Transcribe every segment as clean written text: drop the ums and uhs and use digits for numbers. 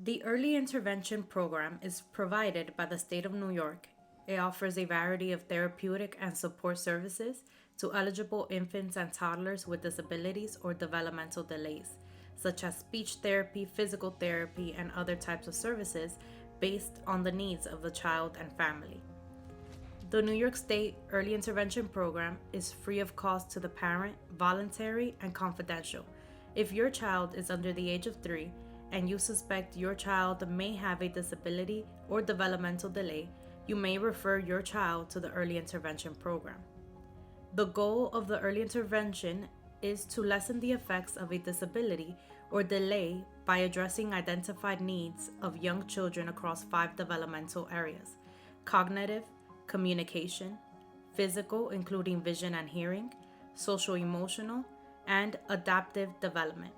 The Early Intervention Program is provided by the state of New York. It offers a variety of therapeutic and support services to eligible infants and toddlers with disabilities or developmental delays, such as speech therapy, physical therapy, and other types of services based on the needs of the child and family. The New York State Early Intervention Program is free of cost to the parent, voluntary, and confidential. If your child is under the age of 3 and you suspect your child may have a disability or developmental delay, you may refer your child to the Early Intervention Program. The goal of the early intervention is to lessen the effects of a disability or delay by addressing identified needs of young children across 5 developmental areas: cognitive, communication, physical, including vision and hearing, social emotional, and adaptive development.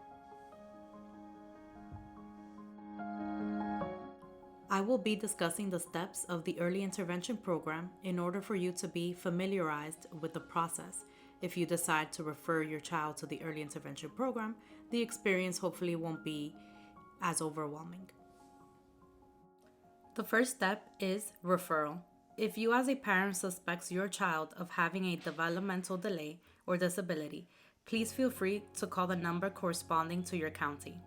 I will be discussing the steps of the early intervention program in order for you to be familiarized with the process. If you decide to refer your child to the early intervention program, the experience hopefully won't be as overwhelming. The first step is referral. If you as a parent suspects your child of having a developmental delay or disability, please feel free to call the number corresponding to your county.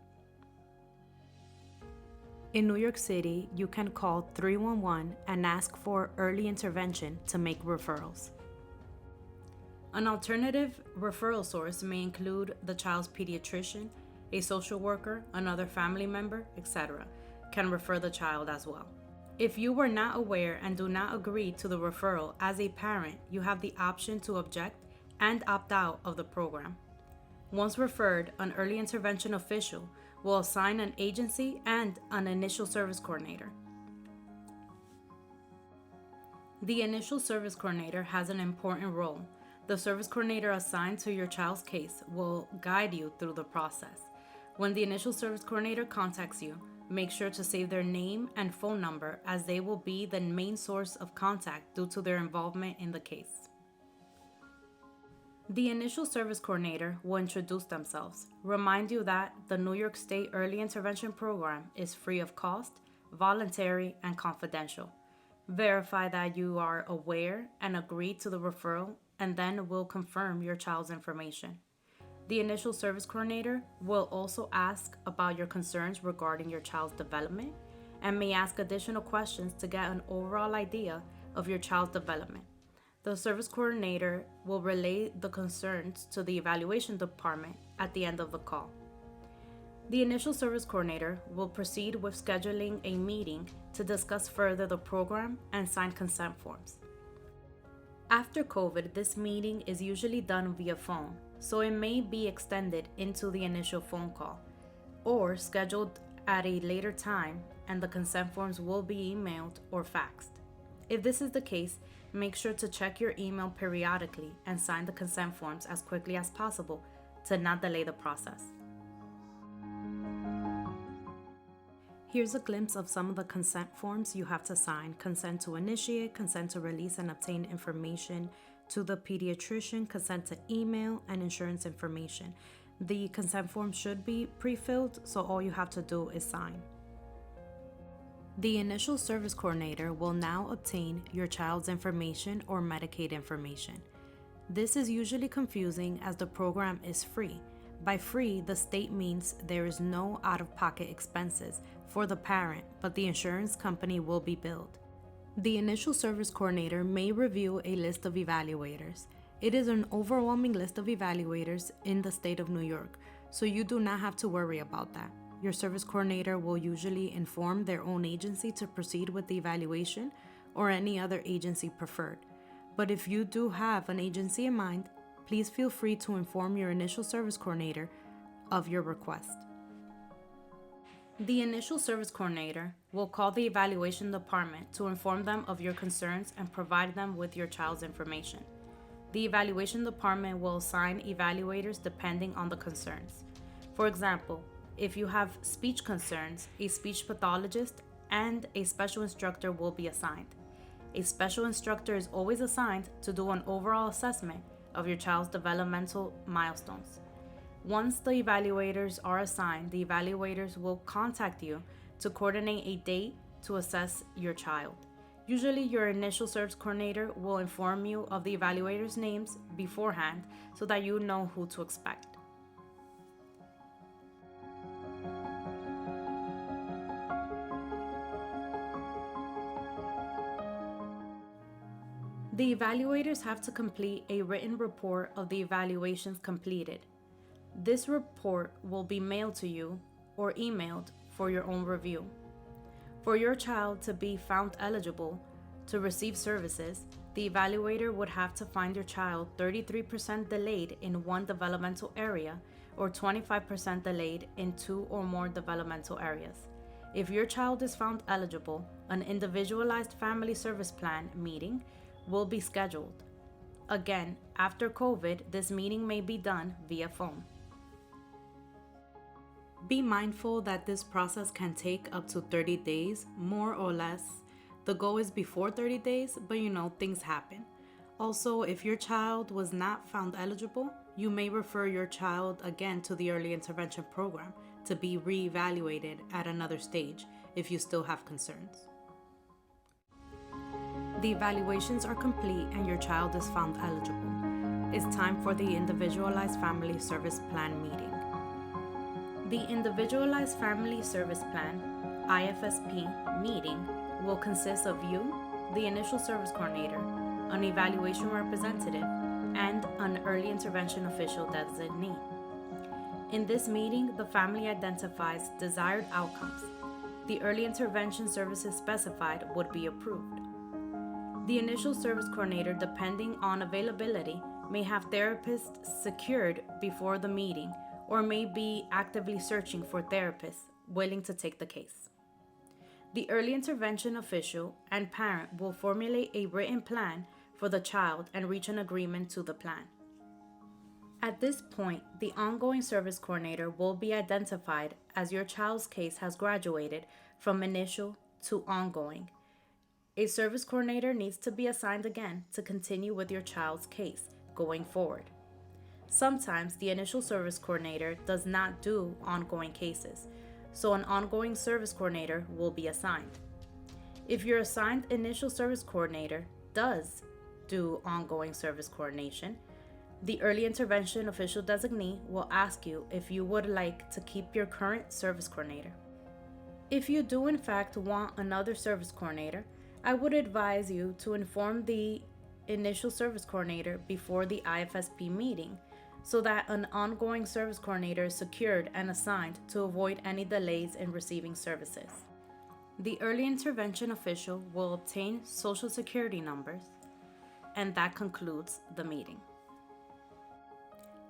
In New York City, you can call 311 and ask for early intervention to make referrals. An alternative referral source may include the child's pediatrician, a social worker, another family member, etc., can refer the child as well. If you were not aware and do not agree to the referral as a parent, you have the option to object and opt out of the program. Once referred, an early intervention official will assign an agency and an initial service coordinator. The initial service coordinator has an important role. The service coordinator assigned to your child's case will guide you through the process. When the initial service coordinator contacts you, make sure to save their name and phone number, as they will be the main source of contact due to their involvement in the case. The initial service coordinator will introduce themselves, remind you that the New York State Early Intervention Program is free of cost, voluntary, and confidential. Verify that you are aware and agree to the referral, and then will confirm your child's information. The initial service coordinator will also ask about your concerns regarding your child's development and may ask additional questions to get an overall idea of your child's development. The service coordinator will relay the concerns to the evaluation department at the end of the call. The initial service coordinator will proceed with scheduling a meeting to discuss further the program and sign consent forms. After COVID, this meeting is usually done via phone, so it may be extended into the initial phone call or scheduled at a later time, and the consent forms will be emailed or faxed. If this is the case, make sure to check your email periodically and sign the consent forms as quickly as possible to not delay the process. Here's a glimpse of some of the consent forms you have to sign: consent to initiate, consent to release and obtain information to the pediatrician, consent to email, and insurance information. The consent form should be pre-filled, so all you have to do is sign. The initial service coordinator will now obtain your child's information or Medicaid information. This is usually confusing as the program is free. By free, the state means there is no out-of-pocket expenses for the parent, but the insurance company will be billed. The initial service coordinator may review a list of evaluators. It is an overwhelming list of evaluators in the state of New York, so you do not have to worry about that. Your service coordinator will usually inform their own agency to proceed with the evaluation or any other agency preferred. But if you do have an agency in mind, please feel free to inform your initial service coordinator of your request. The initial service coordinator will call the evaluation department to inform them of your concerns and provide them with your child's information. The evaluation department will assign evaluators depending on the concerns. For example, if you have speech concerns, a speech pathologist and a special instructor will be assigned. A special instructor is always assigned to do an overall assessment of your child's developmental milestones. Once the evaluators are assigned, the evaluators will contact you to coordinate a date to assess your child. Usually, your initial service coordinator will inform you of the evaluators' names beforehand so that you know who to expect. The evaluators have to complete a written report of the evaluations completed. This report will be mailed to you or emailed for your own review. For your child to be found eligible to receive services, the evaluator would have to find your child 33% delayed in one developmental area or 25% delayed in two or more developmental areas. If your child is found eligible, an individualized family service plan meeting will be scheduled. Again, after COVID, this meeting may be done via phone. Be mindful that this process can take up to 30 days, more or less. The goal is before 30 days, but things happen. Also, if your child was not found eligible, you may refer your child again to the early intervention program to be reevaluated at another stage if you still have concerns. The evaluations are complete and your child is found eligible. It's time for the Individualized Family Service Plan meeting. The Individualized Family Service Plan, IFSP, meeting will consist of you, the initial service coordinator, an evaluation representative, and an early intervention official designee. In this meeting, the family identifies desired outcomes. The early intervention services specified would be approved. The initial service coordinator, depending on availability, may have therapists secured before the meeting or may be actively searching for therapists willing to take the case. The early intervention official and parent will formulate a written plan for the child and reach an agreement to the plan. At this point, the ongoing service coordinator will be identified as your child's case has graduated from initial to ongoing. A service coordinator needs to be assigned again to continue with your child's case going forward. Sometimes the initial service coordinator does not do ongoing cases, so an ongoing service coordinator will be assigned. If your assigned initial service coordinator does do ongoing service coordination, the early intervention official designee will ask you if you would like to keep your current service coordinator. If you do in fact want another service coordinator, I would advise you to inform the initial service coordinator before the IFSP meeting so that an ongoing service coordinator is secured and assigned to avoid any delays in receiving services. The early intervention official will obtain Social Security numbers, and that concludes the meeting.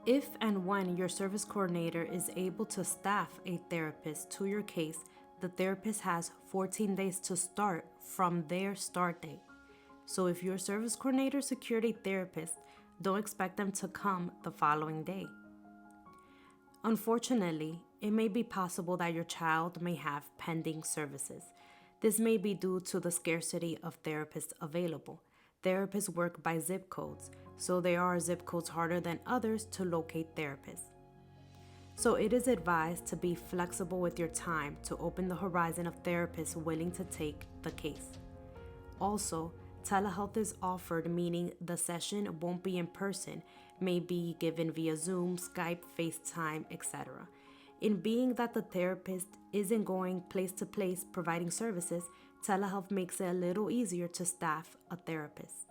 If and when your service coordinator is able to staff a therapist to your case, the therapist has 14 days to start from their start date. So if your service coordinator secured a therapist, don't expect them to come the following day. Unfortunately, it may be possible that your child may have pending services. This may be due to the scarcity of therapists available. Therapists work by zip codes, so there are zip codes harder than others to locate therapists. So it is advised to be flexible with your time to open the horizon of therapists willing to take the case. Also, telehealth is offered, meaning the session won't be in person, may be given via Zoom, Skype, FaceTime, etc. In being that the therapist isn't going place to place providing services, telehealth makes it a little easier to staff a therapist.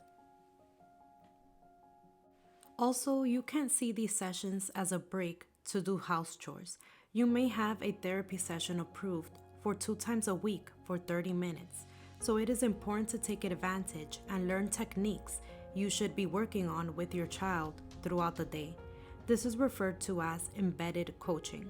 Also, you can see these sessions as a break to do house chores. You may have a therapy session approved for 2 times a week for 30 minutes. So it is important to take advantage and learn techniques you should be working on with your child throughout the day. This is referred to as embedded coaching.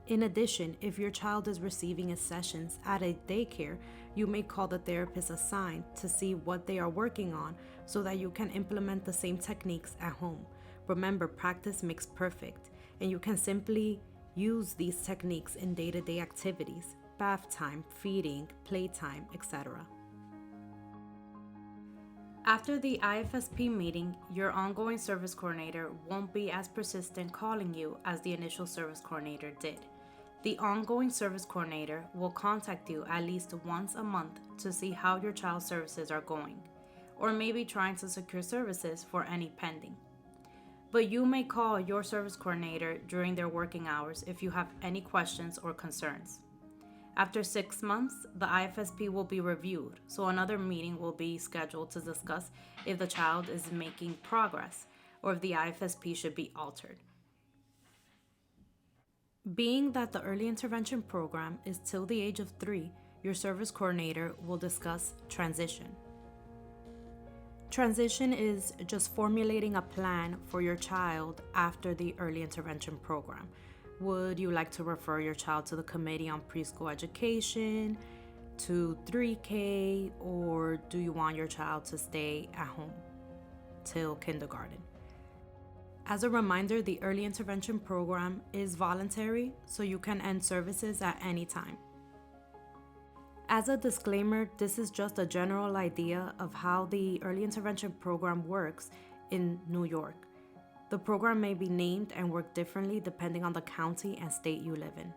In addition, if your child is receiving sessions at a daycare, you may call the therapist assigned to see what they are working on so that you can implement the same techniques at home. Remember, practice makes perfect, and you can simply use these techniques in day-to-day activities, bath time, feeding, playtime, etc. After the IFSP meeting, your ongoing service coordinator won't be as persistent calling you as the initial service coordinator did. The ongoing service coordinator will contact you at least once a month to see how your child's services are going, or maybe trying to secure services for any pending. But you may call your service coordinator during their working hours if you have any questions or concerns. After 6 months, the IFSP will be reviewed, so another meeting will be scheduled to discuss if the child is making progress or if the IFSP should be altered. Being that the early intervention program is till the age of 3, your service coordinator will discuss transition. Transition is just formulating a plan for your child after the early intervention program. Would you like to refer your child to the Committee on Preschool Education, to 3K, or do you want your child to stay at home till kindergarten? As a reminder, the early intervention program is voluntary, so you can end services at any time. As a disclaimer, this is just a general idea of how the early intervention program works in New York. The program may be named and work differently depending on the county and state you live in.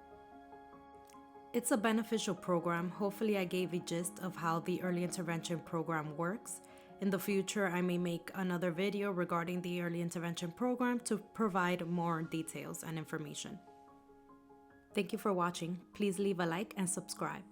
It's a beneficial program. Hopefully I gave a gist of how the early intervention program works. In the future, I may make another video regarding the early intervention program to provide more details and information. Thank you for watching. Please leave a like and subscribe.